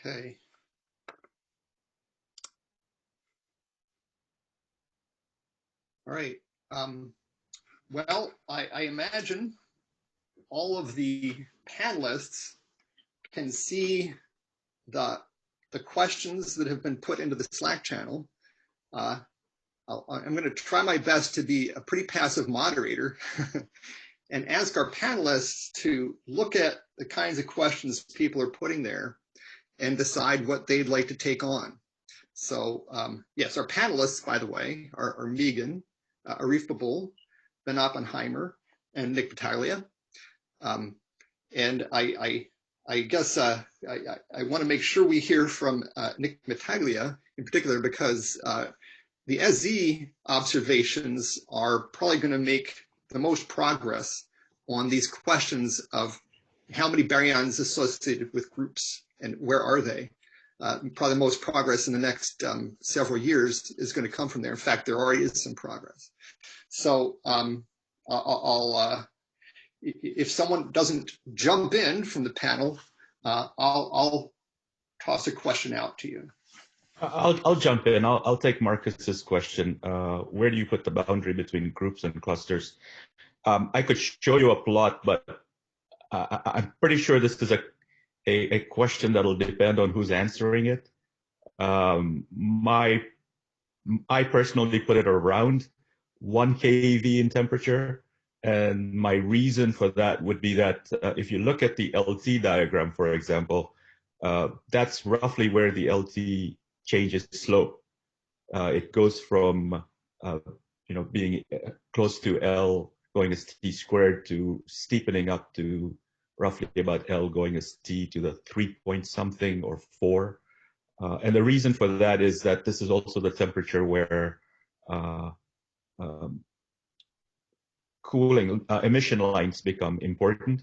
Okay. All right. Well, I imagine all of the panelists can see the questions that have been put into the Slack channel. I'm going to try my best to be a pretty passive moderator and ask our panelists to look at the kinds of questions people are putting there and decide what they'd like to take on. So yes, our panelists, by the way, are Megan, Arif Babul, Ben Oppenheimer, and Nick Battaglia. And I guess I want to make sure we hear from Nick Battaglia in particular, because the SZ observations are probably going to make the most progress on these questions of how many baryons associated with groups and where are they. Probably the most progress in the next several years is going to come from there. In fact, there already is some progress. So if someone doesn't jump in from the panel, I'll toss a question out to you. I'll jump in. I'll take Marcus's question. Where do you put the boundary between groups and clusters? I could show you a plot, but I'm pretty sure this is a question that'll depend on who's answering it. I personally put it around 1 keV in temperature, and my reason for that would be that if you look at the LT diagram, for example, that's roughly where the LT changes slope. It goes from being close to L going as T squared to steepening up to roughly about L going as T to the 3 point something or 4. And the reason for that is that this is also the temperature where cooling emission lines become important.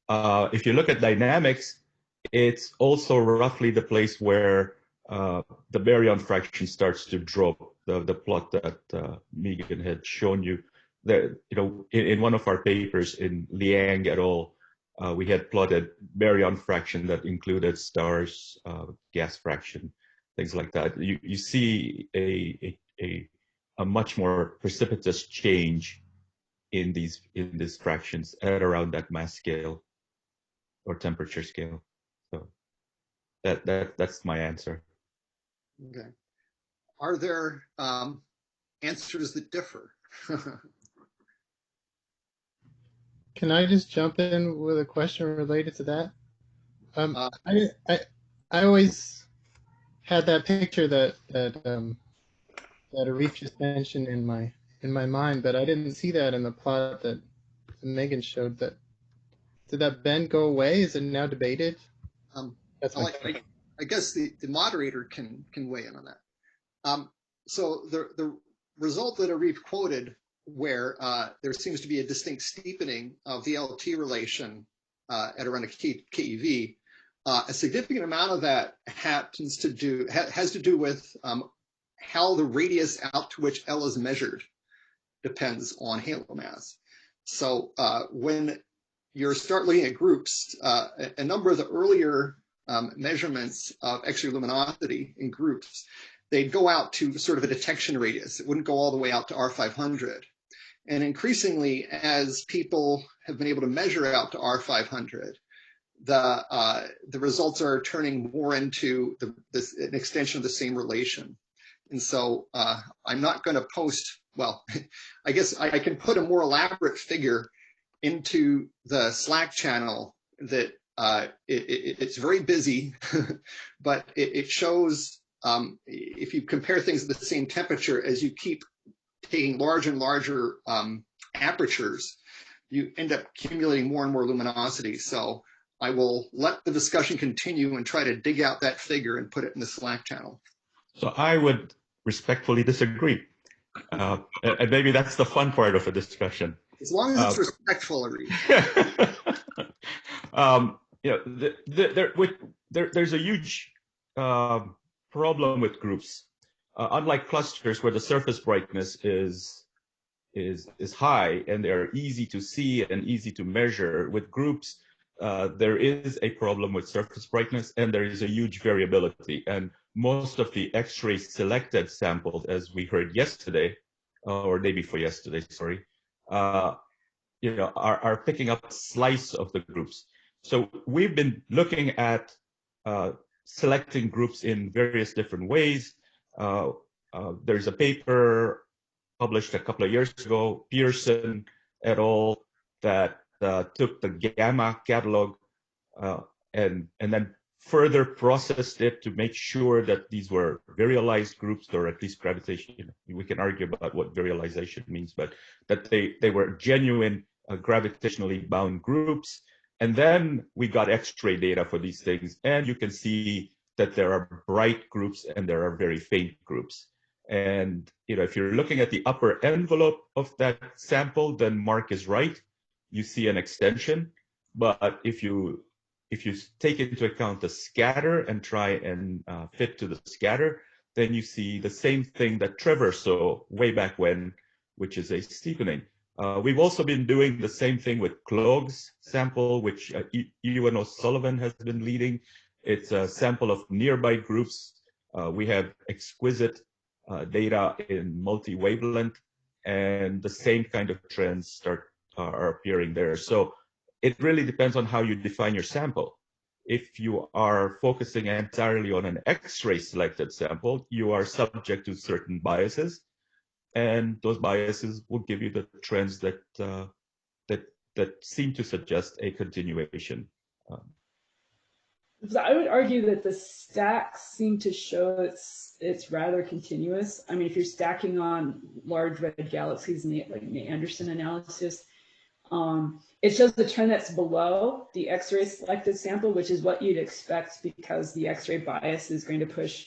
If you look at dynamics, it's also roughly the place where the baryon fraction starts to drop. The plot that Megan had shown you, that in one of our papers in Liang et al., we had plotted baryon fraction that included stars, gas fraction, things like that. You see a much more precipitous change in these fractions at around that mass scale or temperature scale. So that's my answer. Okay. Are there answers that differ? Can I just jump in with a question related to that? I always had that picture that Arif just mentioned in my mind, but I didn't see that in the plot that Megan showed. That did that bend go away? Is it now debated? That's my question. I guess the moderator can weigh in on that. So the result that Arif quoted, where there seems to be a distinct steepening of the LT relation at around a keV, a significant amount of that has to do with how the radius out to which L is measured depends on halo mass. So when you start looking at groups, a number of the earlier measurements of X-ray luminosity in groups, they'd go out to sort of a detection radius. It wouldn't go all the way out to R500. And increasingly, as people have been able to measure out to R500, the results are turning more into an extension of the same relation. And so I'm not going to post, well, I guess I can put a more elaborate figure into the Slack channel that it's very busy, but it shows if you compare things at the same temperature, as you keep taking larger and larger apertures, you end up accumulating more and more luminosity. So I will let the discussion continue and try to dig out that figure and put it in the Slack channel. So I would respectfully disagree. And maybe that's the fun part of a discussion. As long as it's respectful, Arif. There's a huge problem with groups. Unlike clusters, where the surface brightness is high and they're easy to see and easy to measure, with groups, there is a problem with surface brightness, and there is a huge variability. And most of the X-ray selected samples, as we heard yesterday, or day before yesterday, sorry, are picking up a slice of the groups. So we've been looking at selecting groups in various different ways. There's a paper published a couple of years ago, Pearson et al., that took the gamma catalog and then further processed it to make sure that these were virialized groups, or at least gravitation. We can argue about what virialization means, but that they were genuine gravitationally bound groups. And then we got X-ray data for these things, and you can see that there are bright groups and there are very faint groups. And if you're looking at the upper envelope of that sample, then Mark is right. You see an extension. But if you take into account the scatter and try and fit to the scatter, then you see the same thing that Trevor saw way back when, which is a steepening. We've also been doing the same thing with Klog's sample, which Ewan O'Sullivan has been leading. It's a sample of nearby groups. We have exquisite data in multi-wavelength, and the same kind of trends are appearing there. So it really depends on how you define your sample. If you are focusing entirely on an X-ray selected sample, you are subject to certain biases, and those biases will give you the trends that seem to suggest a continuation. So I would argue that the stacks seem to show it's rather continuous. I mean, if you're stacking on large red galaxies in the Anderson analysis, it shows the trend that's below the X-ray selected sample, which is what you'd expect because the X-ray bias is going to push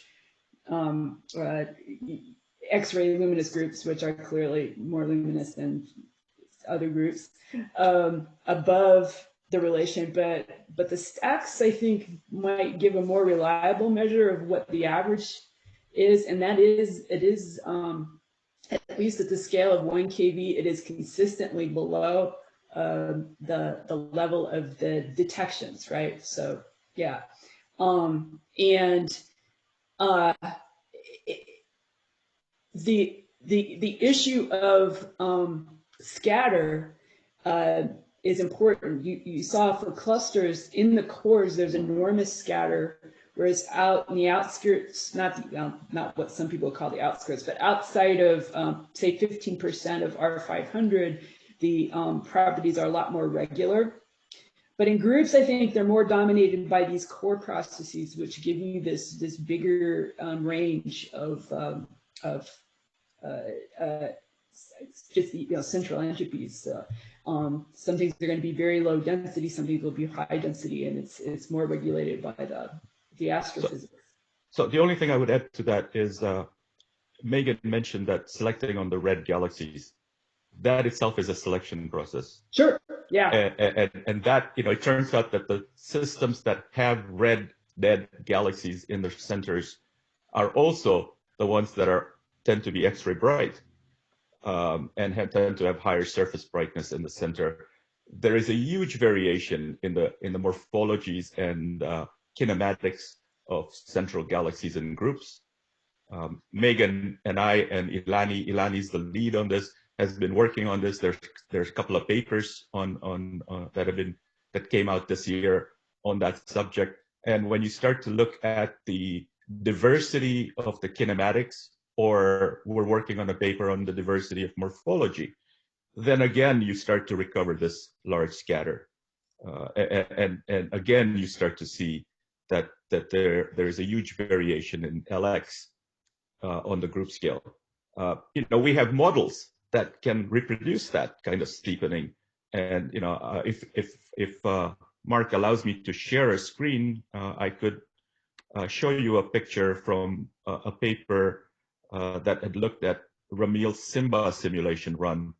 X-ray luminous groups, which are clearly more luminous than other groups, above the relation. But the stacks, I think, might give a more reliable measure of what the average is, and that is, it is, at least at the scale of 1 kV, it is consistently below the level of the detections, right? So yeah, the issue of scatter is important. You saw for clusters in the cores, there's enormous scatter, whereas out in the outskirts, not what some people call the outskirts, but outside of say 15% of R500, the properties are a lot more regular. But in groups, I think they're more dominated by these core processes, which give you this bigger range of just central entropies. Some things are going to be very low density, some things will be high density, and it's more regulated by the astrophysics. So the only thing I would add to that is Megan mentioned that selecting on the red galaxies, that itself is a selection process. Sure. Yeah. And that, it turns out that the systems that have red dead galaxies in their centers are also the ones that tend to be X-ray bright and tend to have higher surface brightness in the center. There is a huge variation in the morphologies and kinematics of central galaxies and groups. Megan and I and Ilani's the lead on this, has been working on this. There's a couple of papers that came out this year on that subject. And when you start to look at the diversity of the kinematics, or we're working on a paper on the diversity of morphology, then again you start to recover this large scatter, and again you start to see that there is a huge variation in LX on the group scale. We have models that can reproduce that kind of steepening. And if Mark allows me to share a screen, I could show you a picture from a paper that had looked at Ramil's Simba simulation run,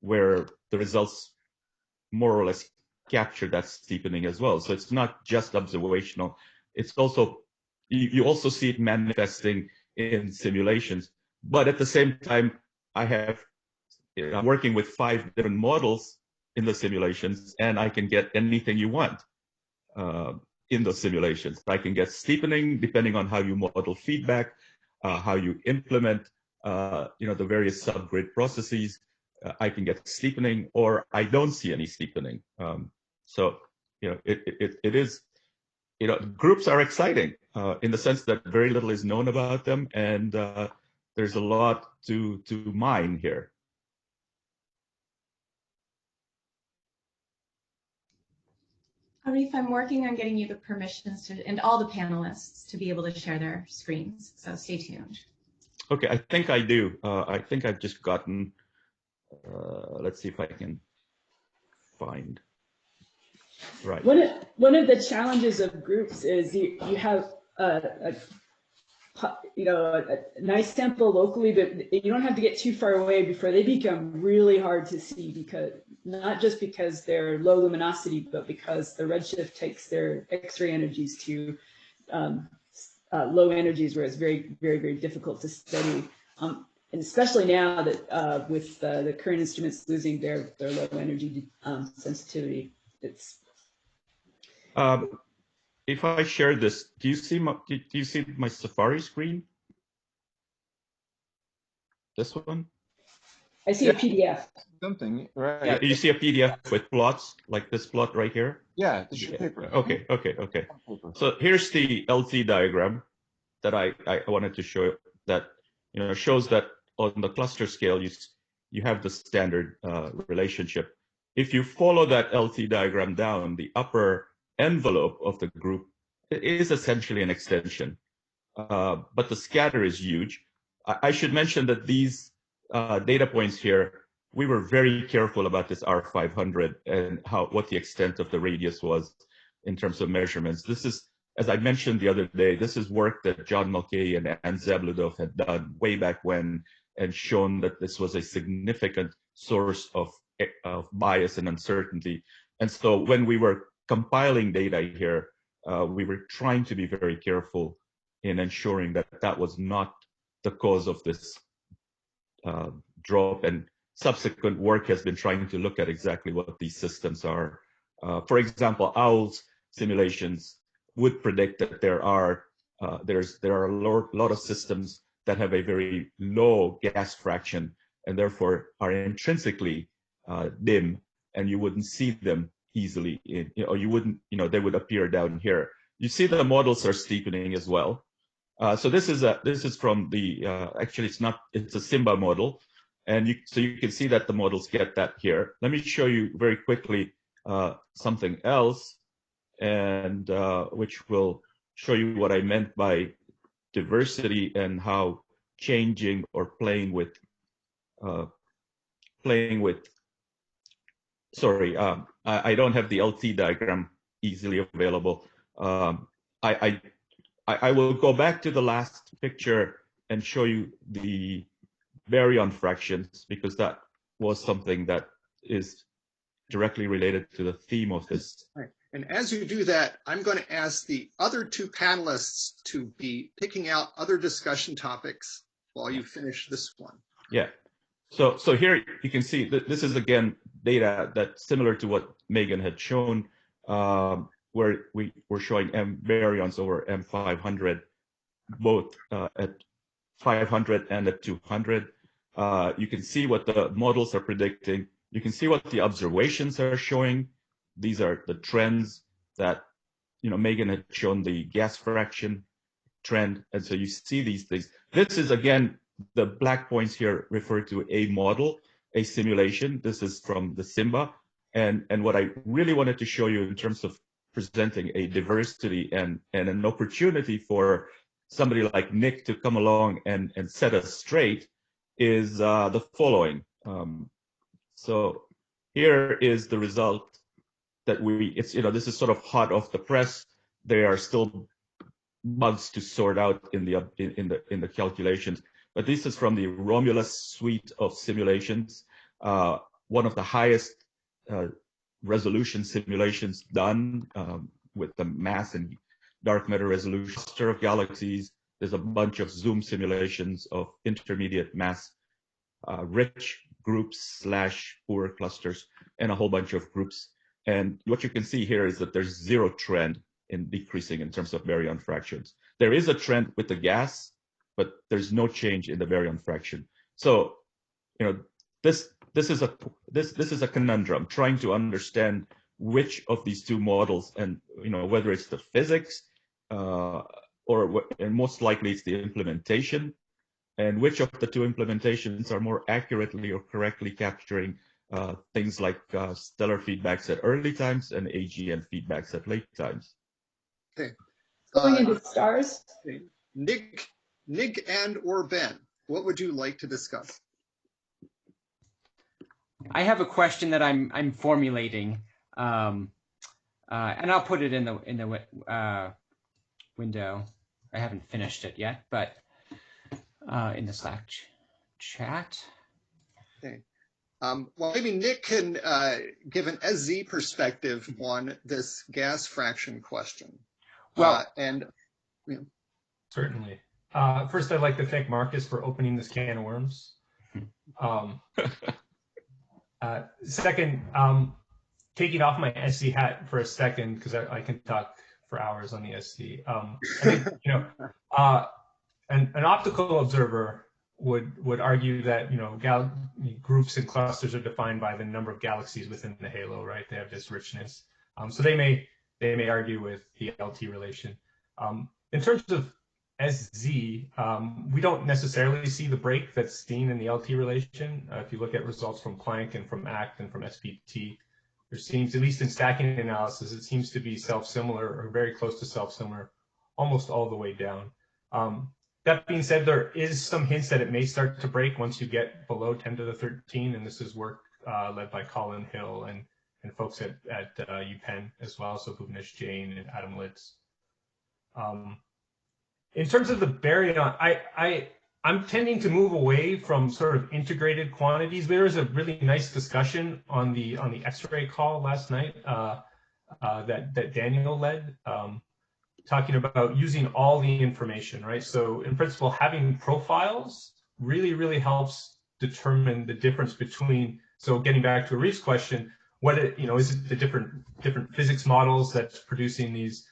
where the results more or less capture that steepening as well. So it's not just observational. It's also, you also see it manifesting in simulations. But at the same time, I'm working with 5 different models in the simulations, and I can get anything you want in those simulations. I can get steepening depending on how you model feedback, how you implement the various subgrid processes. I can get steepening, or I don't see any steepening. So it is, groups are exciting in the sense that very little is known about them, and there's a lot to mine here. Arif, I'm working on getting you the permissions and all the panelists to be able to share their screens, so stay tuned. Okay, I think I do. I think I've just gotten, let's see if I can find. Right. One of the challenges of groups is you have a nice sample locally, but you don't have to get too far away before they become really hard to see, because not just because they're low luminosity, but because the redshift takes their X-ray energies to low energies where it's very, very, very difficult to study. And especially now that with the current instruments losing their low energy sensitivity, it's. If I share this, do you see my Safari screen? This one? I see a PDF. Something, right? Yeah, you see a PDF with plots, like this plot right here? Yeah, the sheet paper. Okay. So here's the LT diagram that I wanted to show, that shows that on the cluster scale you have the standard relationship. If you follow that LT diagram down, the upper envelope of the group is essentially an extension, but the scatter is huge. I should mention that these data points here, we were very careful about this R500 and what the extent of the radius was in terms of measurements. This is, as I mentioned the other day, this is work that John Mulcahy and Ann Zabludov had done way back when, and shown that this was a significant source of bias and uncertainty. And so when we were compiling data here, we were trying to be very careful in ensuring that that was not the cause of this drop, and subsequent work has been trying to look at exactly what these systems are. For example, OWL's simulations would predict that there are a lot of systems that have a very low gas fraction and therefore are intrinsically dim, and you wouldn't see them easily, or you wouldn't, they would appear down here. You see the models are steepening as well. So this is from the actually it's a Simba model, and so you can see that the models get that here. Let me show you very quickly something else, and which will show you what I meant by diversity and how changing or playing with. Sorry, I don't have the LT diagram easily available. I will go back to the last picture and show you the baryon fractions, because that was something that is directly related to the theme of this. Right. And as you do that, I'm going to ask the other two panelists to be picking out other discussion topics while you finish this one. Yeah. So here you can see that this is again data that's similar to what Megan had shown, where we were showing M baryons over M500, both at 500 and at 200. You can see what the models are predicting. You can see what the observations are showing. These are the trends that, Megan had shown, the gas fraction trend. And so you see these things. This is, again, the black points here refer to a model, a simulation. This is from the Simba. And what I really wanted to show you in terms of presenting a diversity and an opportunity for somebody like Nick to come along and set us straight is the following. So here is the result that this is sort of hot off the press. There are still bugs to sort out in the calculations, but this is from the Romulus suite of simulations, one of the highest resolution simulations done with the mass and dark matter resolution cluster of galaxies. There's a bunch of zoom simulations of intermediate mass rich groups / poor clusters. and a whole bunch of groups. And what you can see here is that there's zero trend in decreasing in terms of baryon fractions. There is a trend with the gas, but there's no change in the baryon fraction. So, this is a conundrum, trying to understand which of these two models, and whether it's the physics and most likely it's the implementation, and which of the two implementations are more accurately or correctly capturing things like stellar feedbacks at early times and AGN feedbacks at late times. Okay. Going into stars. Nick and or Ben, what would you like to discuss? I have a question that I'm formulating, and I'll put it in the window. I haven't finished it yet, but in the Slack chat. Okay. Well, maybe Nick can give an SZ perspective on this gas fraction question. Well, Certainly. First, I'd like to thank Marcus for opening this can of worms. Second, taking off my SC hat for a second, because I can talk for hours on the SC. I think, an optical observer would argue that groups and clusters are defined by the number of galaxies within the halo, right? They have this richness. So they may argue with the LT relation. In terms of SZ, we don't necessarily see the break that's seen in the LT relation. If you look at results from Planck and from ACT and from SPT, there seems, at least in stacking analysis, it seems to be self-similar or very close to self-similar almost all the way down. That being said, there is some hints that it may start to break once you get below 10 to the 13, and this is work led by Colin Hill and folks at UPenn as well, so Bhuvnesh Jain and Adam Litz. In terms of the baryon, I'm tending to move away from sort of integrated quantities. There was a really nice discussion on the X-ray call last night that Daniel led, talking about using all the information, right? So in principle, having profiles really helps determine the difference between. So getting back to Arif's question, is it the different physics models that's producing these,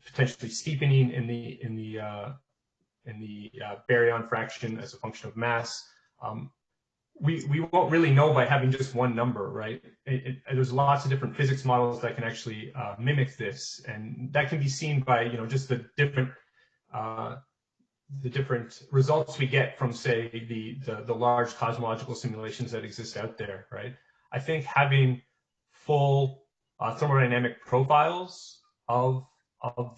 potentially steepening in the baryon fraction as a function of mass. We won't really know by having just one number, right? There's lots of different physics models that can actually mimic this, and that can be seen by just the different results we get from, say, the large cosmological simulations that exist out there, right? I think having full thermodynamic profiles of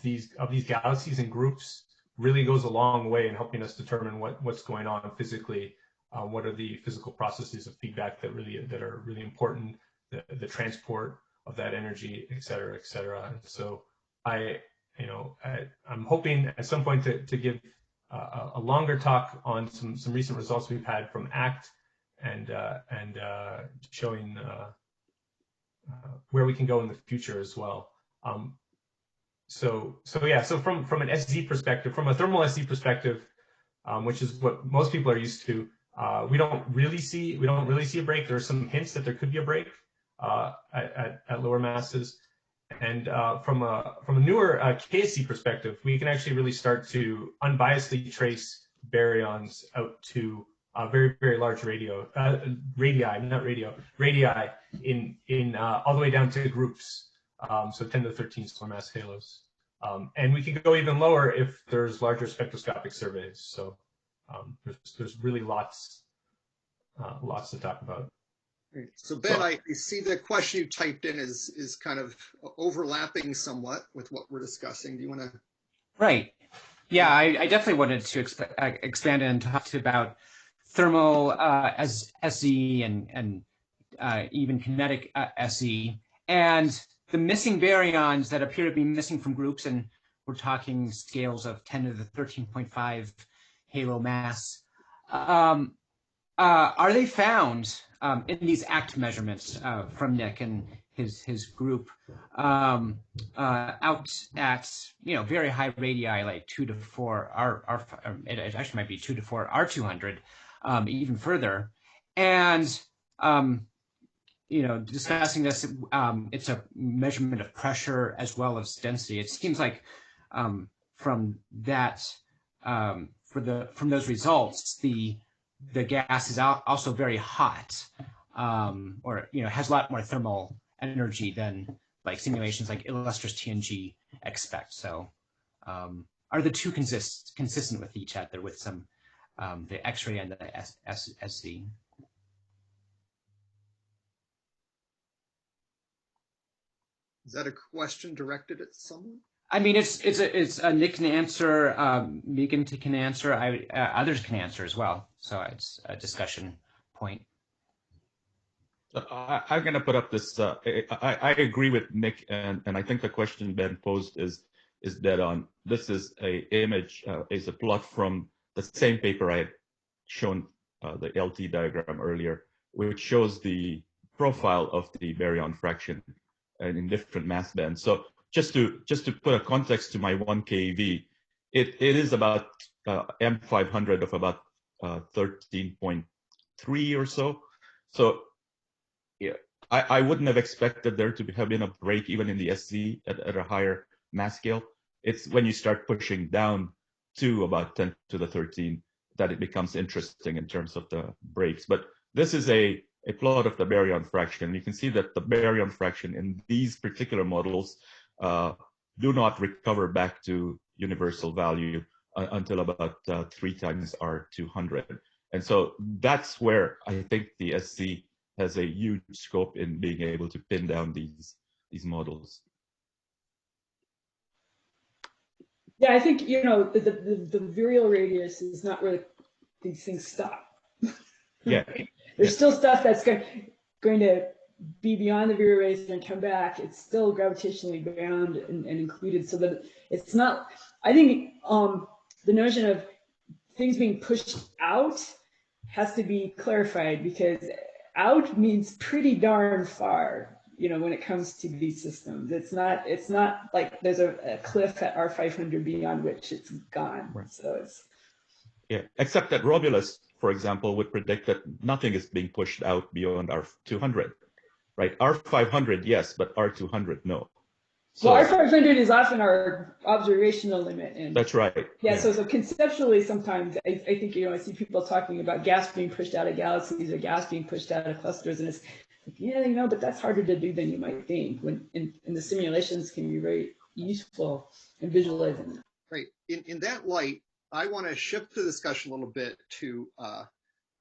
these galaxies and groups really goes a long way in helping us determine what's going on physically. What are the physical processes of feedback that are really important, the transport of that energy, et cetera, et cetera. And so I'm hoping at some point to give a longer talk on some recent results we've had from ACT and showing where we can go in the future as well. So from an SZ perspective, from a thermal SZ perspective, which is what most people are used to, we don't really see a break. There are some hints that there could be a break at lower masses, and from a newer KSC perspective, we can actually really start to unbiasedly trace baryons out to very large radii in all the way down to groups. So 10 to the 13 solar mass halos. And we can go even lower if there's larger spectroscopic surveys. So there's really lots to talk about. Great. So Ben, I see the question you typed in is kind of overlapping somewhat with what we're discussing. Do you want to? Right. Yeah, I definitely wanted to expand and talk about thermal as SE and even kinetic SE, and the missing baryons that appear to be missing from groups, and we're talking scales of 10 to the 13.5 halo mass. Are they found in these ACT measurements from Nick and his group out at very high radii, like 2 to 4 it actually might be 2 to 4 R200, even further, and discussing this, it's a measurement of pressure as well as density. It seems like from that, from those results, the gas is also very hot, or has a lot more thermal energy than like simulations like illustrious TNG expect. So, are the two consistent with each other with some the X-ray and the SZ? Is that a question directed at someone? I mean, it's a Nick can answer, Megan can answer, others can answer as well. So it's a discussion point. I'm going to put up this. I agree with Nick, and I think the question Ben posed is dead on. This is a image, is a plot from the same paper I had shown the LT diagram earlier, which shows the profile of the baryon fraction and in different mass bands. So just to put a context to my 1 keV, it is about M500 of about 13.3 or so. So yeah, I wouldn't have expected there to have been a break even in the SZ at a higher mass scale. It's when you start pushing down to about 10 to the 13 that it becomes interesting in terms of the breaks. But this is a plot of the baryon fraction. You can see that the baryon fraction in these particular models do not recover back to universal value until about 3 times R200. And so that's where I think the SC has a huge scope in being able to pin down these models. Yeah, I think, the virial radius is not where these things stop. Yeah. There's still stuff that's going to be beyond the virial radius and come back. It's still gravitationally bound and included, so that it's not, I think the notion of things being pushed out has to be clarified, because out means pretty darn far, when it comes to these systems. It's not like there's a cliff at R500 beyond which it's gone. Right. So it's, yeah, except that Romulus, for example, would predict that nothing is being pushed out beyond R200, right? R500, yes, but R200, no. So, well, R500 is often our observational limit. And that's right. Yeah, yeah. So conceptually, sometimes I think, I see people talking about gas being pushed out of galaxies or gas being pushed out of clusters, and it's like, yeah, but that's harder to do than you might think. When in the simulations can be very useful in visualizing that. Right. In that light, I want to shift the discussion a little bit to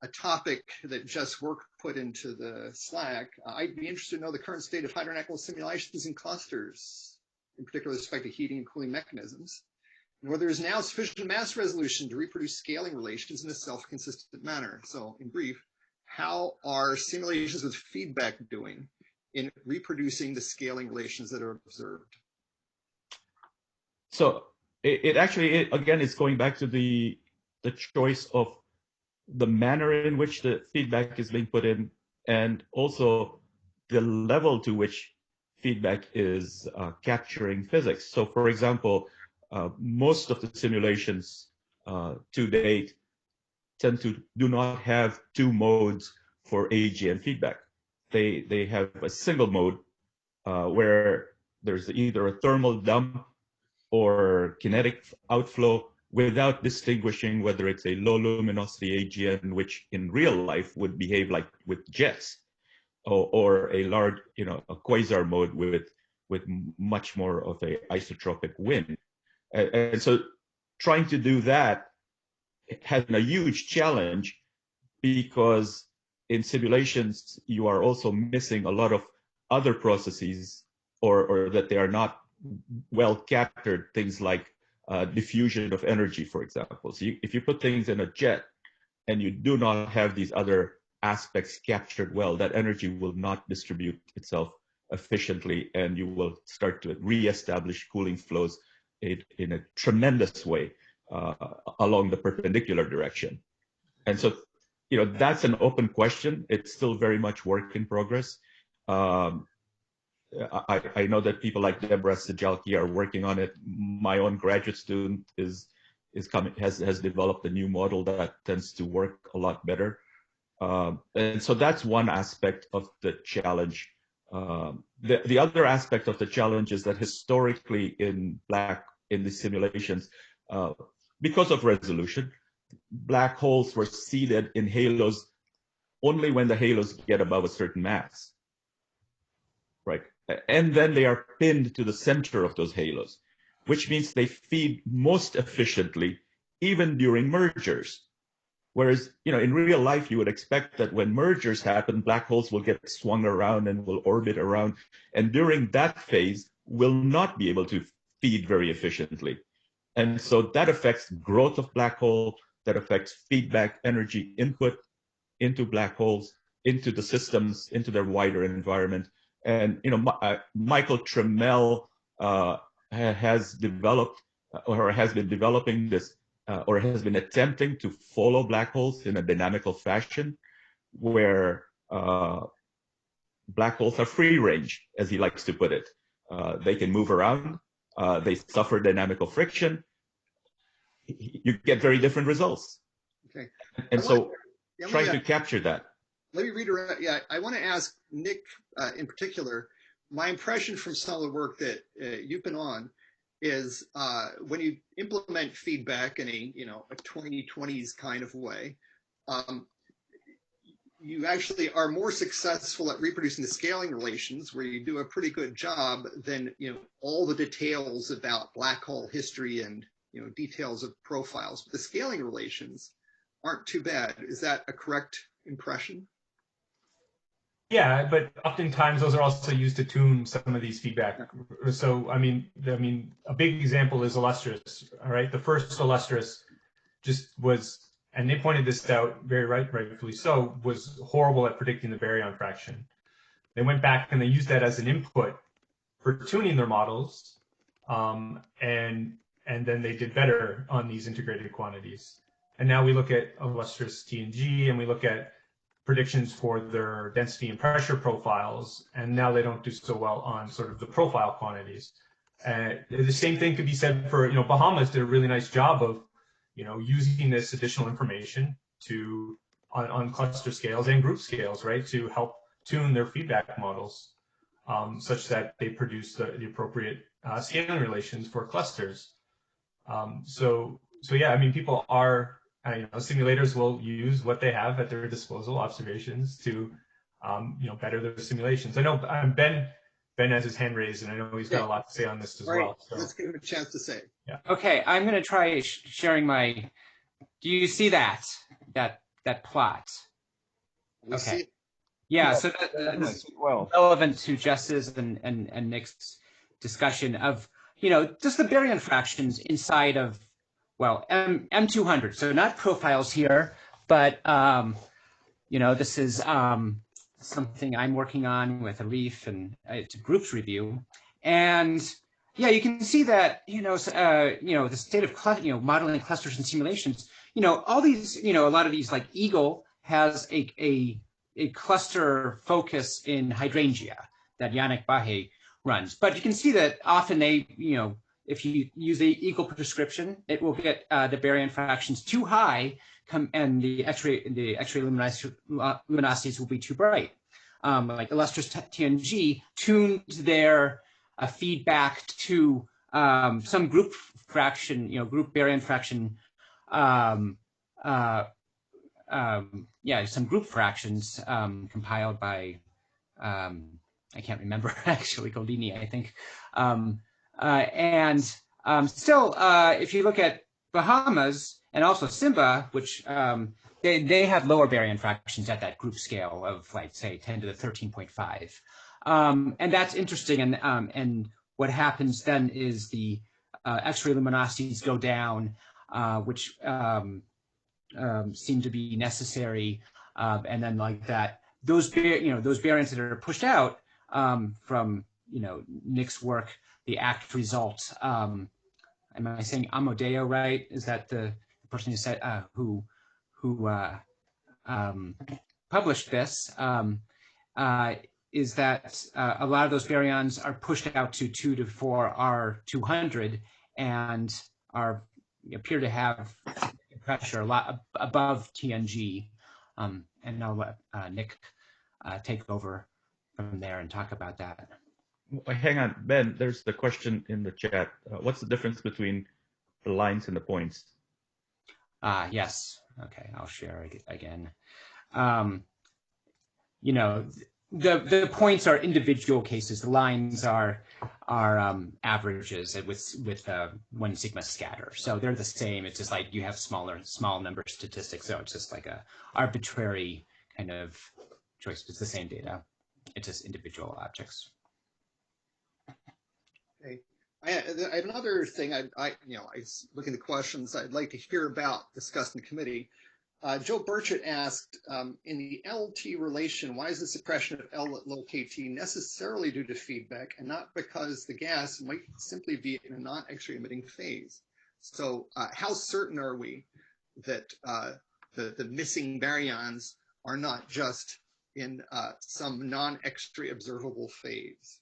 a topic that Jess Work put into the Slack. I'd be interested to know the current state of hydrodynamical simulations in clusters, in particular with respect to heating and cooling mechanisms, and whether there is now sufficient mass resolution to reproduce scaling relations in a self-consistent manner. So in brief, how are simulations with feedback doing in reproducing the scaling relations that are observed? So it actually, again, it's going back to the choice of the manner in which the feedback is being put in, and also the level to which feedback is capturing physics. So for example, most of the simulations to date tend to do not have 2 modes for AGN feedback. They have a single mode where there's either a thermal dump or kinetic outflow, without distinguishing whether it's a low luminosity AGN, which in real life would behave like with jets, or a large, a quasar mode with much more of a isotropic wind. And so trying to do that has been a huge challenge, because in simulations, you are also missing a lot of other processes, or that they are not well captured, things like diffusion of energy, for example. So if you put things in a jet and you do not have these other aspects captured well, that energy will not distribute itself efficiently, and you will start to reestablish cooling flows in a tremendous way along the perpendicular direction. And so, that's an open question. It's still very much work in progress. I know that people like Deborah Sijalki are working on it. My own graduate student has developed a new model that tends to work a lot better. And so that's one aspect of the challenge. The other aspect of the challenge is that historically in the simulations, because of resolution, black holes were seeded in halos only when the halos get above a certain mass, right? And then they are pinned to the center of those halos, which means they feed most efficiently even during mergers. Whereas, in real life, you would expect that when mergers happen, black holes will get swung around and will orbit around. And during that phase, will not be able to feed very efficiently. And so that affects growth of black hole, that affects feedback energy input into black holes, into the systems, into their wider environment. And, Michael Trammell has developed or has been developing this or has been attempting to follow black holes in a dynamical fashion where black holes are free range, as he likes to put it. They can move around, they suffer dynamical friction, you get very different results. Okay. And so trying to capture that. Let me redirect. Yeah, I want to ask Nick in particular, my impression from some of the work that you've been on is when you implement feedback in a 2020s kind of way, you actually are more successful at reproducing the scaling relations, where you do a pretty good job than all the details about black hole history and details of profiles. But the scaling relations aren't too bad. Is that a correct impression? Yeah, but oftentimes those are also used to tune some of these feedback. So I mean, a big example is Illustrious. All right, the first Illustrious just was, and they pointed this out very rightfully so, was horrible at predicting the baryon fraction. They went back and they used that as an input for tuning their models, and then they did better on these integrated quantities. And now we look at Illustrious T and G, and we look at predictions for their density and pressure profiles, and now they don't do so well on sort of the profile quantities. The same thing could be said for, Bahamas did a really nice job of, using this additional information to on cluster scales and group scales, right, to help tune their feedback models such that they produce the appropriate scaling relations for clusters. So yeah, I mean, people are, simulators will use what they have at their disposal, observations, to, better their simulations. I know Ben has his hand raised, and I know he's got a lot to say on this as well. So. Let's give him a chance to say. Yeah. Okay, I'm going to try sharing my. Do you see that plot? Okay. Yeah. So this is relevant to Jess's and Nick's discussion of just the baryon fractions inside of. Well, M200, so not profiles here, but, this is something I'm working on with Arif, and it's a groups review. And yeah, you can see that, the state of, modeling clusters and simulations, all these, a lot of these, like Eagle has a cluster focus in hydrangea that Yannick Bahe runs. But you can see that often they, if you use the Eagle prescription, it will get the baryon fractions too high, and the X-ray luminosities will be too bright. Like Illustrious TNG tunes their feedback to some group fraction, group baryon fraction, some group fractions compiled by I can't remember actually, Goldini, I think. Still, if you look at Bahamas and also Simba, which they have lower baryon fractions at that group scale of, like, say, 10 to the 13.5. And that's interesting. And what happens then is the X-ray luminosities go down, which seem to be necessary. And then, like that, those baryons that are pushed out from Nick's work, the ACT result. Am I saying Amadeo right? Is that the person who said who published this? Is that a lot of those baryons are pushed out to 2 to 4 R200 and appear to have pressure a lot above TNG. I'll let Nick take over from there and talk about that. Hang on, Ben, there's the question in the chat. What's the difference between the lines and the points? Yes. Okay, I'll share it again. You know, the points are individual cases. The lines are averages with 1 sigma scatter. So they're the same. It's just like you have small number statistics. So it's just like a arbitrary kind of choice. It's the same data. It's just individual objects. Okay. I have another thing. I look at the questions I'd like to hear about discussed in the committee. Joe Burchett asked, in the LT relation, why is the suppression of L at low KT necessarily due to feedback and not because the gas might simply be in a non-X-ray emitting phase? So how certain are we that the missing baryons are not just in some non-X-ray observable phase?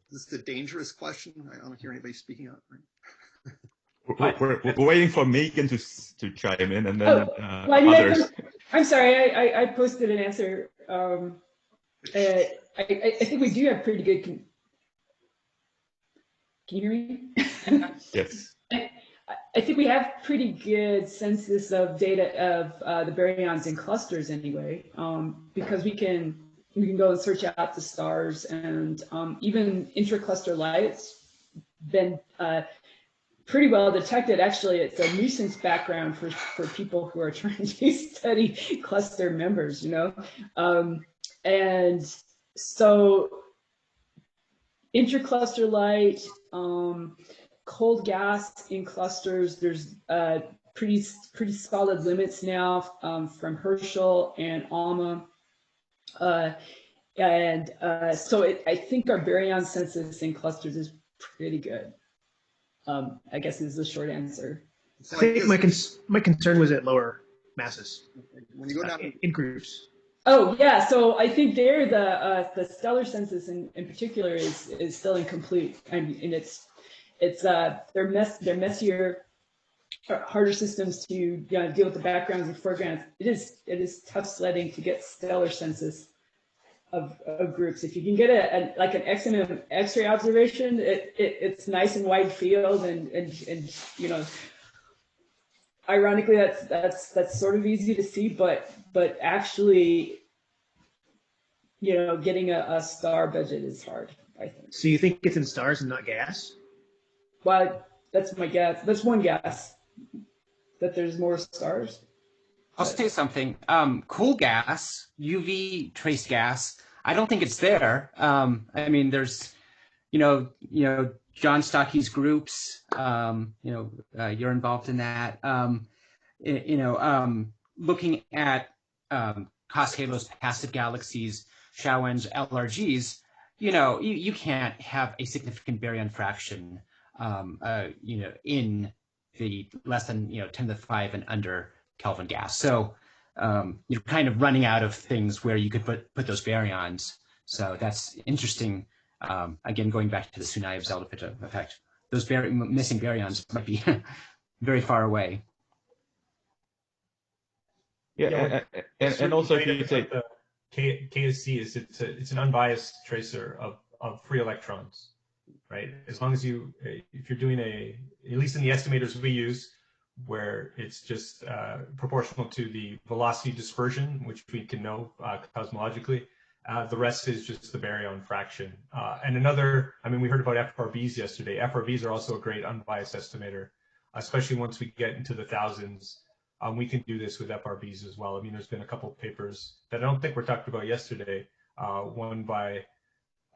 This is a dangerous question. I don't hear anybody speaking up. Right? We're waiting for Megan to chime in, and then others. I'm sorry, I posted an answer. I think we do have pretty good. Can you hear me? Yes. I think we have pretty good census of data of the baryons in clusters anyway, because we can go and search out the stars, and even intracluster light's been pretty well detected. Actually, it's a nuisance background for people who are trying to study cluster members, you know. And so intracluster light, cold gas in clusters, there's pretty solid limits now from Herschel and ALMA. So I think our baryon census in clusters is pretty good. I guess is the short answer. I think my concern was at lower masses. When you go down in groups. Oh yeah, so I think there the stellar census in particular is still incomplete. I mean, and they're messier, harder systems to deal with the backgrounds and foregrounds. It is tough sledding to get stellar census of groups. If you can get an XM X-ray observation, it's nice and wide field, and you know, ironically that's sort of easy to see, but actually, you know, getting a star budget is hard, I think. So you think it's in stars and not gas? Well, that's my guess. That's one guess, that there's more stars. I'll say something. Cool gas, UV trace gas, I don't think it's there. I mean, there's, you know, John Stockey's groups, you're involved in that. Looking at Cos-Halos, passive galaxies, Shauen's, LRGs, you know, you can't have a significant baryon fraction, in the less than, 10 to the 5 and under Kelvin gas. So you're kind of running out of things where you could put those baryons. So that's interesting. Again, going back to the Sunyaev-Zelda effect, those missing baryons might be very far away. Yeah, and also if you say KSC is it's an unbiased tracer of free electrons, right? As long as if you're doing at least in the estimators we use, where it's just proportional to the velocity dispersion, which we can know cosmologically. The rest is just the baryon fraction. And we heard about FRBs yesterday. FRBs are also a great unbiased estimator, especially once we get into the thousands. We can do this with FRBs as well. I mean, there's been a couple of papers that I don't think were talked about yesterday. One by,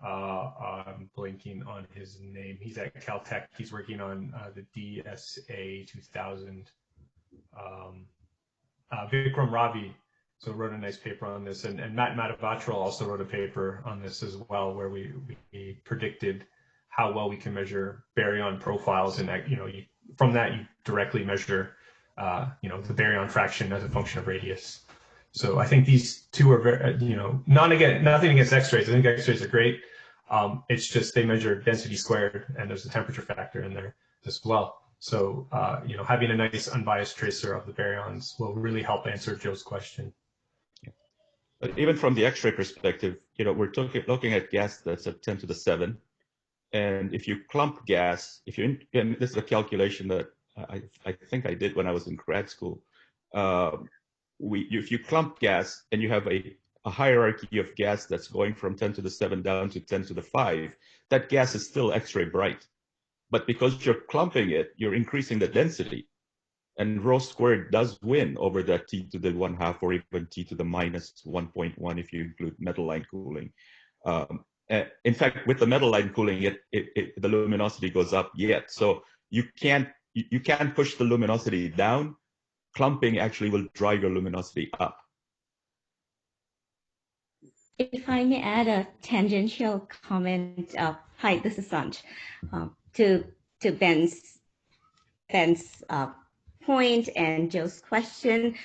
I'm blanking on his name. He's at Caltech. He's working on the DSA 2000. Vikram Ravi wrote a nice paper on this, and Matt Madhavatral also wrote a paper on this as well, where we predicted how well we can measure baryon profiles, and that, from that you directly measure the baryon fraction as a function of radius. So I think these two are very, nothing against X-rays. I think X-rays are great. It's just they measure density squared, and there's a temperature factor in there as well. So, having a nice unbiased tracer of the baryons will really help answer Joe's question. But even from the X-ray perspective, we're looking at gas that's at 10 to the 7. And if you clump gas, and this is a calculation that I think I did when I was in grad school. If you clump gas and you have a hierarchy of gas that's going from 10 to the 7 down to 10 to the 5, that gas is still X-ray bright. But because you're clumping it, you're increasing the density. And rho squared does win over that T to the 1/2 or even T to the minus 1.1 if you include metal line cooling. In fact, with the metal line cooling, the luminosity goes up yet. So you can't push the luminosity down. Clumping actually will drive your luminosity up. If I may add a tangential comment, hi, this is Sanj, to Ben's point and Joe's question.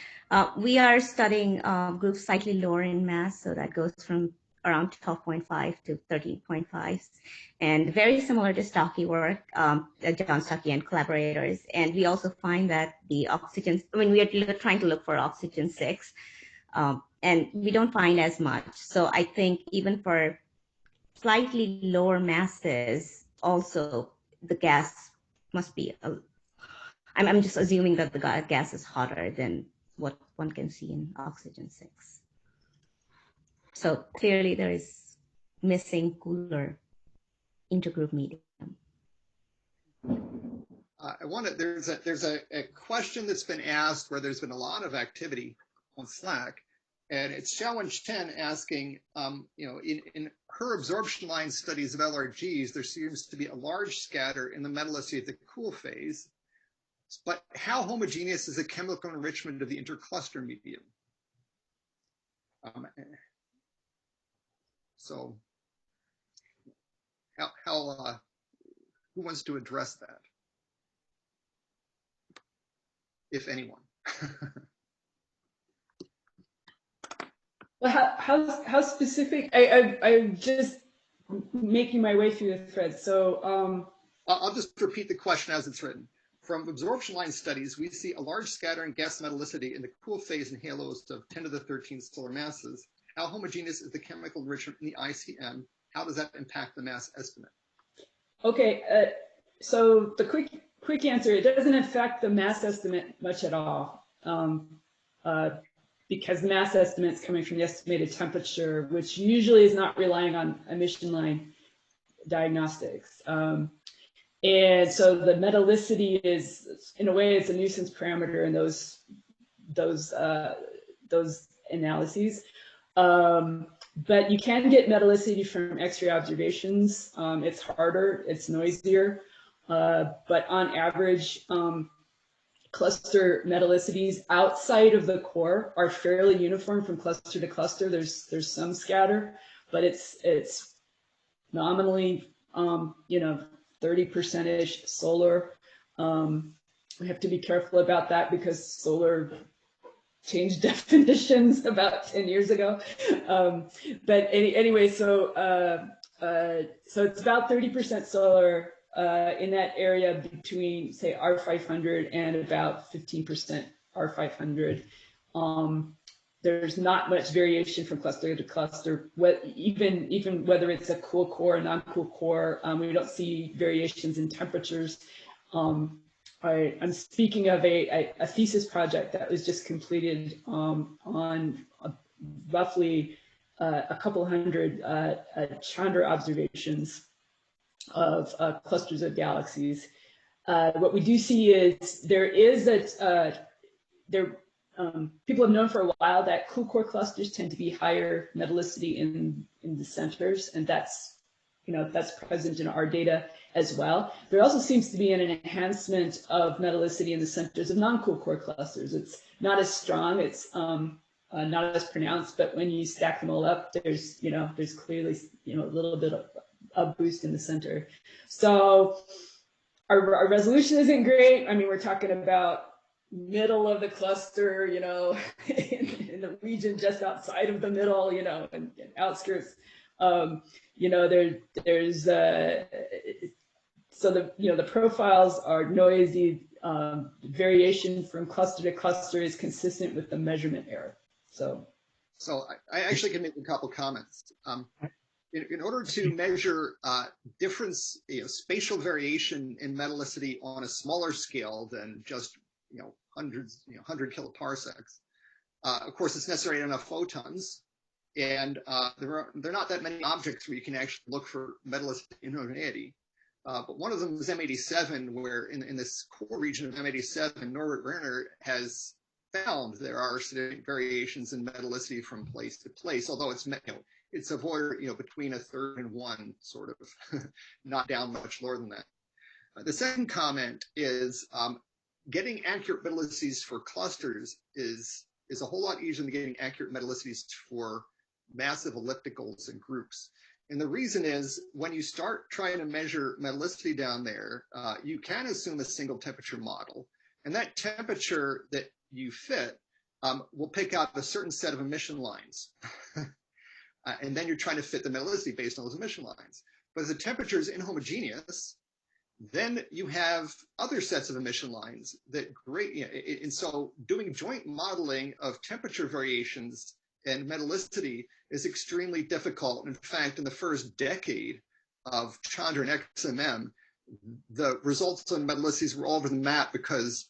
We are studying groups slightly lower in mass, so that goes from around 12.5 to 13.5, and very similar to Stocky work, John Stocky and collaborators. And we also find that the oxygen, we are trying to look for oxygen 6, and we don't find as much. So I think even for slightly lower masses, also the gas must be, I'm just assuming that the gas is hotter than what one can see in oxygen 6. So clearly there is missing cooler intergroup medium. There's a question that's been asked where there's been a lot of activity on Slack, and it's Xiaowen Chen asking, in her absorption line studies of LRGs, there seems to be a large scatter in the metallicity at the cool phase, but how homogeneous is the chemical enrichment of the intercluster medium? So who wants to address that, if anyone? Well, how specific? I'm just making my way through the thread. So I'll just repeat the question as it's written. From absorption line studies, we see a large scatter in gas metallicity in the cool phase in halos of 10 to the 13 solar masses. How homogeneous is the chemical enrichment in the ICM? How does that impact the mass estimate? Okay, so the quick answer, it doesn't affect the mass estimate much at all, because the mass estimate is coming from the estimated temperature, which usually is not relying on emission line diagnostics. And so the metallicity is, in a way, it's a nuisance parameter in those analyses. But you can get metallicity from X-ray observations. It's harder, it's noisier, but on average, cluster metallicities outside of the core are fairly uniform from cluster to cluster. There's some scatter, but it's nominally, 30%-ish solar. We have to be careful about that because solar changed definitions about 10 years ago. But anyway, so it's about 30% solar in that area between, say, R500 and about 15% R500. There's not much variation from cluster to cluster. Even whether it's a cool core or non-cool core, we don't see variations in temperatures. I'm speaking of a thesis project that was just completed on roughly a couple hundred Chandra observations of clusters of galaxies. What we do see is people have known for a while that cool core clusters tend to be higher metallicity in the centers, and that's present in our data as well. There also seems to be an enhancement of metallicity in the centers of non-cool core clusters. It's not as strong, it's not as pronounced, but when you stack them all up, there's clearly a little bit of a boost in the center. So our resolution isn't great. I mean, we're talking about middle of the cluster, in the region just outside of the middle, and outskirts. There's So the profiles are noisy. Variation from cluster to cluster is consistent with the measurement error. So I actually can make a couple comments. In order to measure difference, spatial variation in metallicity on a smaller scale than just 100 kiloparsecs, of course, it's necessary to have enough photons, and there are not that many objects where you can actually look for metallicity inhomogeneity. But one of them is M87, where in this core region of M87, Norbert Werner has found there are significant variations in metallicity from place to place, although it's a void between a third and one, sort of, not down much lower than that. The second comment is getting accurate metallicities for clusters is a whole lot easier than getting accurate metallicities for massive ellipticals and groups. And the reason is when you start trying to measure metallicity down there, you can assume a single temperature model. And that temperature that you fit will pick out a certain set of emission lines. And then you're trying to fit the metallicity based on those emission lines. But if the temperature is inhomogeneous, then you have other sets of emission lines that and so doing joint modeling of temperature variations and metallicity is extremely difficult. In fact, in the first decade of Chandra and XMM, the results on metallicities were all over the map because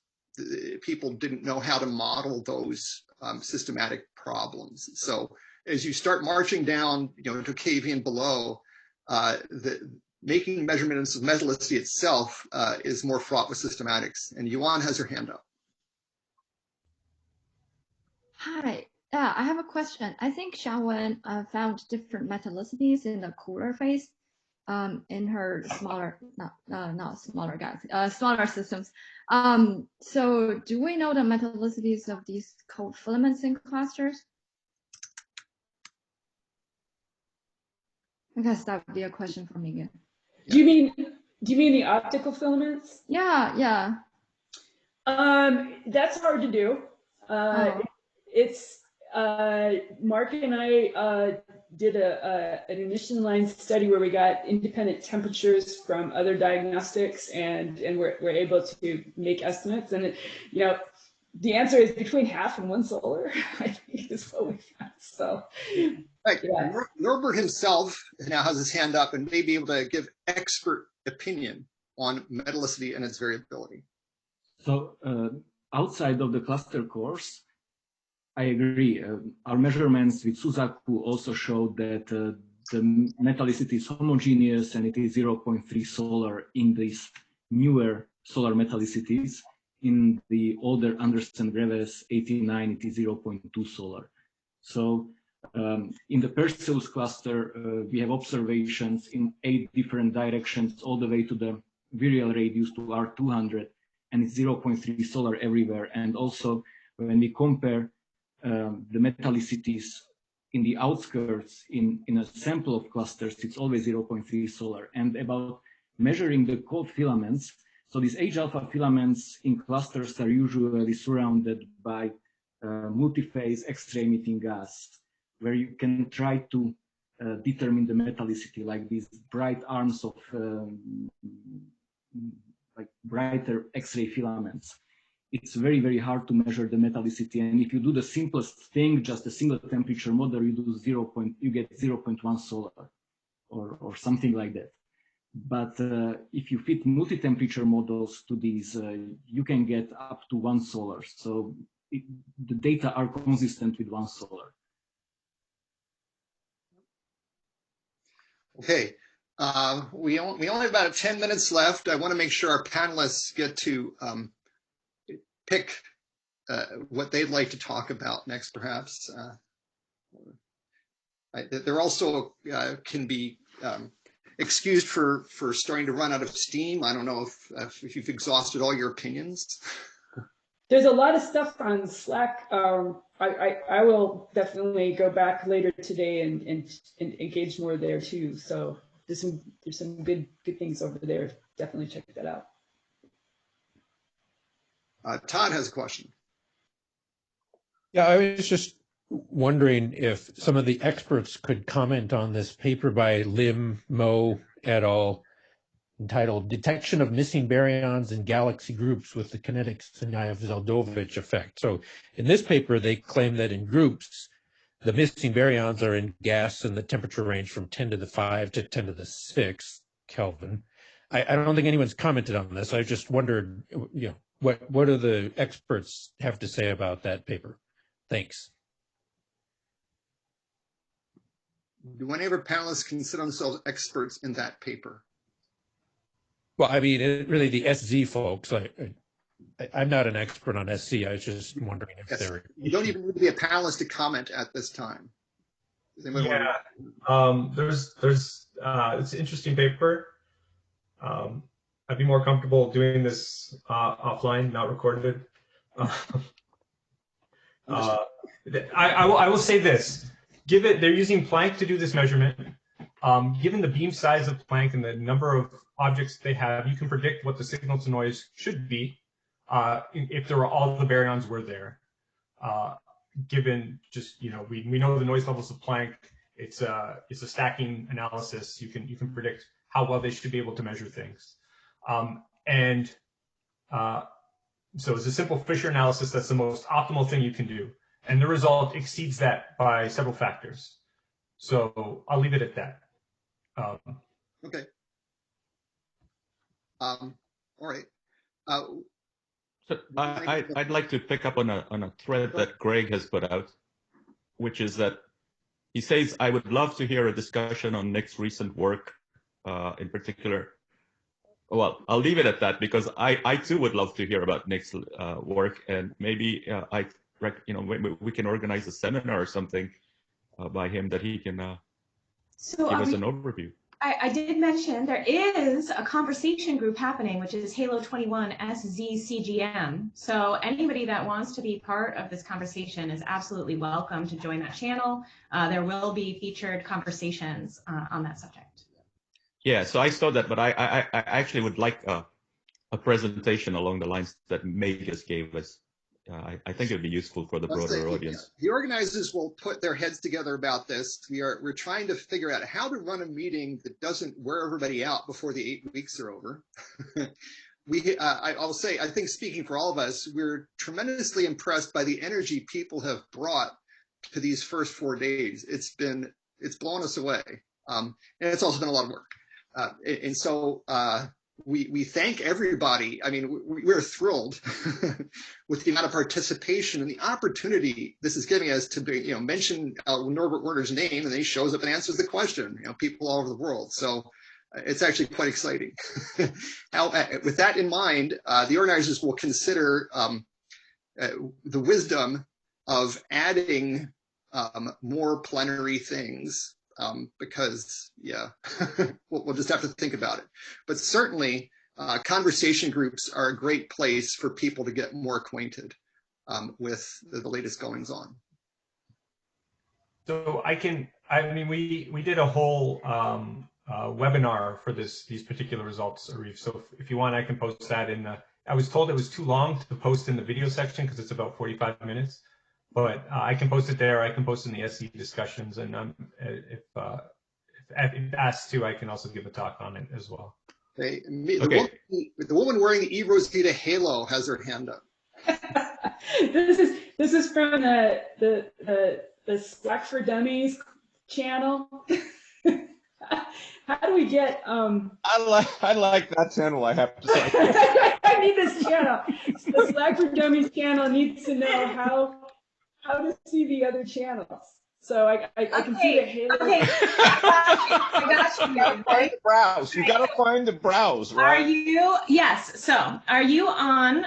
people didn't know how to model those systematic problems. So as you start marching down, to KV and below, making measurements of metallicity itself is more fraught with systematics. And Yuan has her hand up. Hi. Yeah, I have a question. I think Xiaowen found different metallicities in the cooler phase in her smaller, not smaller galaxy, smaller systems. So do we know the metallicities of these cold filaments in clusters? I guess that would be a question for Megan. Do you mean the optical filaments? Yeah. That's hard to do. It's Mark and I did an emission line study where we got independent temperatures from other diagnostics, and we're able to make estimates. And the answer is between half and 1 solar, I think, is what we found. So, right. Yeah. Norbert himself now has his hand up and may be able to give expert opinion on metallicity and its variability. So outside of the cluster cores, I agree. Our measurements with Suzaku also showed that the metallicity is homogeneous and it is 0.3 solar in these newer solar metallicities. In the older Anderson Greves 89, it is 0.2 solar. So in the Perseus cluster, we have observations in 8 different directions, all the way to the virial radius to R200, and it's 0.3 solar everywhere. And also when we compare the metallicities in the outskirts in a sample of clusters, it's always 0.3 solar. And about measuring the cold filaments, so these H-alpha filaments in clusters are usually surrounded by multi-phase X-ray emitting gas, where you can try to determine the metallicity, like these bright arms of like brighter X-ray filaments. It's very, very hard to measure the metallicity. And if you do the simplest thing, just a single temperature model, you do you get 0.1 solar or something like that. But if you fit multi-temperature models to these, you can get up to 1 solar. So the data are consistent with 1 solar. Okay, we only have about 10 minutes left. I want to make sure our panelists get to pick what they'd like to talk about next, perhaps. They're also can be excused for starting to run out of steam. I don't know if you've exhausted all your opinions. There's a lot of stuff on Slack. I will definitely go back later today and engage more there too. So there's some good things over there. Definitely check that out. Todd has a question. Yeah, I was just wondering if some of the experts could comment on this paper by Lim, Mo et al., entitled Detection of Missing Baryons in Galaxy Groups with the Kinetic Sinyaev-Zeldovich Effect. So in this paper, they claim that in groups, the missing baryons are in gas in the temperature range from 10 to the 5 to 10 to the 6 Kelvin. I don't think anyone's commented on this. I just wondered, what do the experts have to say about that paper? Thanks. Do any of our panelists consider themselves experts in that paper? Well, I mean, really the SZ folks, I'm not an expert on SC. I was just wondering if they're... You don't even need to be a panelist to comment at this time. Yeah, there's it's an interesting paper. I'd be more comfortable doing this offline, not recorded. I will say this: they're using Planck to do this measurement. Given the beam size of Planck and the number of objects they have, you can predict what the signal to noise should be if there were all the baryons were there. Given just we know the noise levels of Planck, it's a stacking analysis. You can predict how well they should be able to measure things, so it's a simple Fisher analysis. That's the most optimal thing you can do, and the result exceeds that by several factors. So I'll leave it at that. Okay. All right. So I'd like to pick up on a thread that Greg has put out, which is that he says, I would love to hear a discussion on Nick's recent work in particular. Well, I'll leave it at that because I too would love to hear about Nick's work, and maybe we can organize a seminar or something by him that he can give us an overview. I did mention there is a conversation group happening, which is Halo 21 SZCGM. So anybody that wants to be part of this conversation is absolutely welcome to join that channel. There will be featured conversations on that subject. Yeah, so I saw that, but I actually would like a presentation along the lines that Meg just gave us. I think it would be useful for the broader audience. The organizers will put their heads together about this. We're trying to figure out how to run a meeting that doesn't wear everybody out before the 8 weeks are over. I'll say, I think speaking for all of us, we're tremendously impressed by the energy people have brought to these first 4 days. It's blown us away. And it's also been a lot of work. So we thank everybody. I mean, we're thrilled with the amount of participation and the opportunity this is giving us to mention Norbert Werner's name, and then he shows up and answers the question. People all over the world. So it's actually quite exciting. With that in mind, the organizers will consider the wisdom of adding more plenary things. Because we'll just have to think about it. But certainly, conversation groups are a great place for people to get more acquainted with the latest goings on. So we did a whole webinar for these particular results, Arif. So if you want, I can post that in the. I was told it was too long to post in the video section because it's about 45 minutes. But I can post it there. I can post in the SE discussions, and if asked to, I can also give a talk on it as well. Okay. The woman wearing the E Rosita halo has her hand up. This is from the Slack for Dummies channel. How do we get? I like that channel. I have to say. I need this channel. The Slack for Dummies channel needs to know how to see the other channels. So I can see the halo. Okay. I got you. Find the browse. You got to find the browse, right? Are you? Yes. So are you on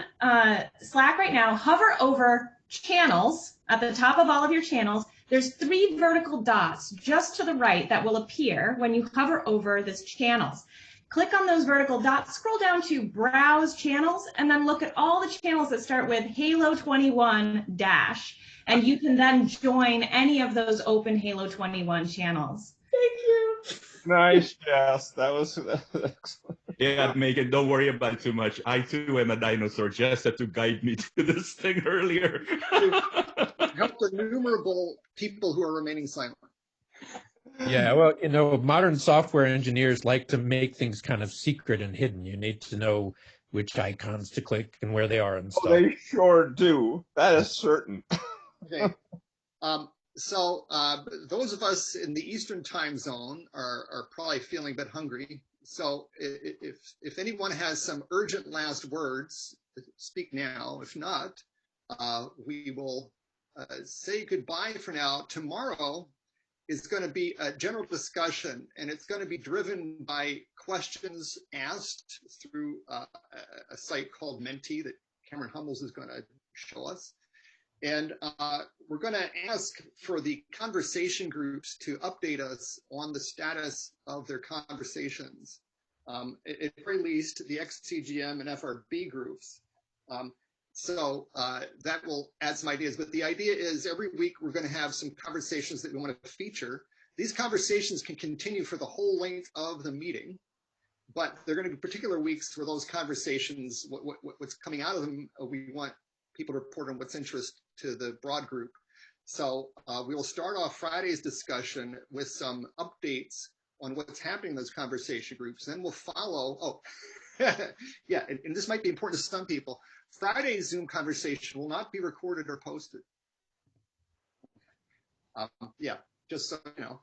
Slack right now? Hover over channels at the top of all of your channels. There's 3 vertical dots just to the right that will appear when you hover over this channels. Click on those vertical dots, scroll down to Browse Channels, and then look at all the channels that start with Halo 21 dash, and you can then join any of those open Halo 21 channels. Thank you. Nice, Jess. That was excellent. Yeah, Megan, don't worry about it too much. I too am a dinosaur. Jess had to guide me to this thing earlier. Help the innumerable people who are remaining silent. Yeah, well, you know, modern software engineers like to make things kind of secret and hidden. You need to know which icons to click and where they are and Oh, stuff. they sure do. That is certain. Okay. So those of us in the Eastern time zone are probably feeling a bit hungry. So if anyone has some urgent last words, speak now. If not, we will say goodbye for now. Tomorrow is going to be a general discussion, and it's going to be driven by questions asked through a site called Menti that Cameron Hummels is going to show us. And we're going to ask for the conversation groups to update us on the status of their conversations. At the very least, the XCGM and FRB groups. So that will add some ideas. But the idea is every week we're going to have some conversations that we want to feature. These conversations can continue for the whole length of the meeting, but there are going to be particular weeks where those conversations, what's coming out of them, we want people to report on what's interest to the broad group. So we will start off Friday's discussion with some updates on what's happening in those conversation groups. Then we'll follow, yeah, and this might be important to some people. Friday's Zoom conversation will not be recorded or posted. Yeah, just so you know.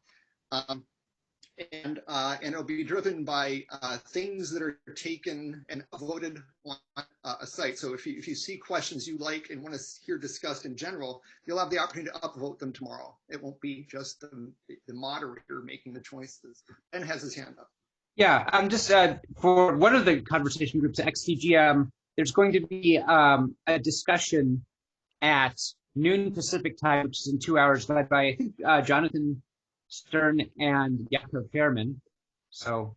And it'll be driven by things that are taken and voted on a site. So if you see questions you like and want to hear discussed in general, you'll have the opportunity to upvote them tomorrow. It won't be just the moderator making the choices. Ben has his hand up. Yeah, I'm just for one of the conversation groups, XCGM, there's going to be a discussion at noon Pacific time, which is in 2 hours, led by, I think, Jonathan Stern and Jakob Fairman. So,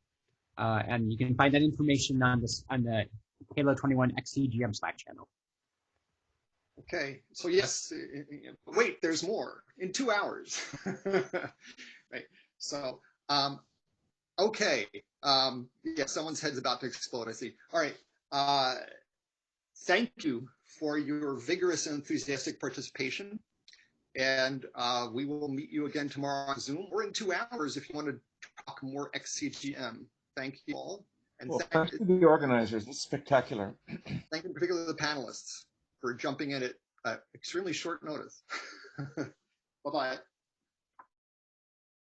and you can find that information on the Halo 21 XCGM Slack channel. Okay, so yes, wait, there's more in 2 hours. Right, so, okay, yeah, someone's head's about to explode, I see. All right, thank you for your vigorous and enthusiastic participation. And we will meet you again tomorrow on Zoom or in 2 hours if you want to talk more XCGM. Thank you all. And well, thank you to the organizers. It's spectacular. Thank you particularly the panelists for jumping in at extremely short notice. Bye-bye.